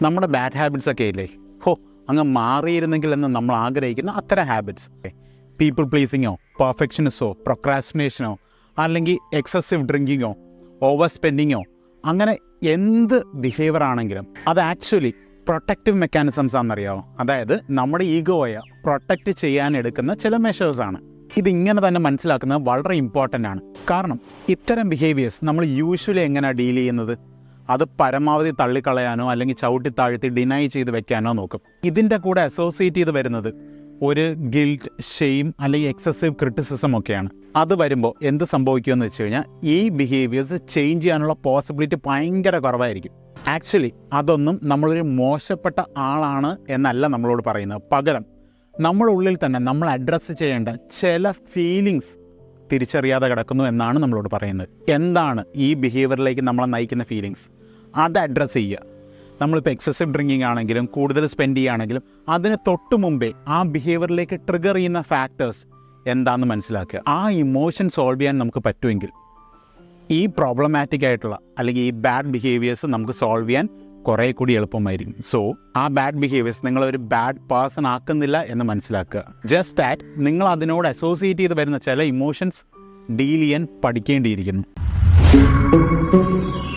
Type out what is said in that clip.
നമ്മുടെ bad habits ഒക്കെ ഇല്ലേ, അങ്ങ് മാറിയിരുന്നെങ്കിൽ എന്ന് നമ്മൾ ആഗ്രഹിക്കുന്ന അത്തരം ഹാബിറ്റ്സ്, പീപ്പിൾ പ്ലീസിങ്ങോ, പെർഫെക്ഷനിസോ, പ്രൊക്രാസ്റ്റിനേഷനോ, അല്ലെങ്കിൽ എക്സസീവ് ഡ്രിങ്കിങ്ങോ, ഓവർ സ്പെൻഡിങ്ങോ, അങ്ങനെ എന്ത് ബിഹേവിയർ ആണെങ്കിലും അത് ആക്ച്വലി പ്രൊട്ടക്റ്റീവ് മെക്കാനിസംസ് ആണെന്നറിയാമോ? അതായത് നമ്മുടെ ഈഗോയെ പ്രൊട്ടക്റ്റ് ചെയ്യാൻ എടുക്കുന്ന ചില മെഷേഴ്സാണ്. ഇതിങ്ങനെ തന്നെ മനസ്സിലാക്കുന്നത് വളരെ ഇമ്പോർട്ടൻ്റ് ആണ്. കാരണം ഇത്തരം ബിഹേവിയേഴ്സ് നമ്മൾ യൂഷ്വലി എങ്ങനെയാണ് ഡീൽ ചെയ്യുന്നത്? അത് പരമാവധി തള്ളിക്കളയാനോ അല്ലെങ്കിൽ ചവിട്ടി താഴ്ത്തി ഡിനൈ ചെയ്ത് വെക്കാനോ നോക്കും. ഇതിൻ്റെ കൂടെ അസോസിയേറ്റ് ചെയ്ത് വരുന്നത് ഒരു ഗിൽറ്റ്, ഷെയിം അല്ലെങ്കിൽ എക്സസീവ് ക്രിറ്റിസിസം ഒക്കെയാണ്. അത് വരുമ്പോൾ എന്ത് സംഭവിക്കുമെന്ന് വെച്ച് കഴിഞ്ഞാൽ ഈ ബിഹേവിയേഴ്സ് ചേഞ്ച് ചെയ്യാനുള്ള പോസിബിലിറ്റി ഭയങ്കര കുറവായിരിക്കും. ആക്ച്വലി അതൊന്നും നമ്മളൊരു മോശപ്പെട്ട ആളാണ് എന്നല്ല നമ്മളോട് പറയുന്നത്. പകരം നമ്മുടെ ഉള്ളിൽ തന്നെ നമ്മൾ അഡ്രസ്സ് ചെയ്യേണ്ട ചില ഫീലിങ്സ് തിരിച്ചറിയാതെ കിടക്കുന്നു എന്നാണ് നമ്മളോട് പറയുന്നത്. എന്താണ് ഈ ബിഹേവിയറിലേക്ക് നമ്മളെ നയിക്കുന്ന ഫീലിങ്സ്? അത് അഡ്രസ്സ് ചെയ്യുക. നമ്മളിപ്പോൾ എക്സസീവ് ഡ്രിങ്കിങ് ആണെങ്കിലും കൂടുതൽ സ്പെൻഡ് ചെയ്യുകയാണെങ്കിലും അതിന് തൊട്ട് മുമ്പേ ആ ബിഹേവിയറിലേക്ക് ട്രിഗർ ചെയ്യുന്ന ഫാക്ടേഴ്സ് എന്താണെന്ന് മനസ്സിലാക്കുക. ആ ഇമോഷൻ സോൾവ് ചെയ്യാൻ നമുക്ക് പറ്റുമെങ്കിൽ ഈ പ്രോബ്ലമാറ്റിക് ആയിട്ടുള്ള അല്ലെങ്കിൽ ഈ ബാഡ് ബിഹേവിയേഴ്സ് നമുക്ക് സോൾവ് ചെയ്യാൻ കുറേ കൂടി എളുപ്പമായിരിക്കും. സോ ആ ബാഡ് ബിഹേവിയേഴ്സ് നിങ്ങളൊരു ബാഡ് പേഴ്സൺ ആക്കുന്നില്ല എന്ന് മനസ്സിലാക്കുക. ജസ്റ്റ് ദാറ്റ് നിങ്ങൾ അതിനോട് അസോസിയേറ്റ് ചെയ്ത് വരുന്ന ചില ഇമോഷൻസ് ഡീൽ ചെയ്യാൻ പഠിക്കേണ്ടിയിരിക്കുന്നു.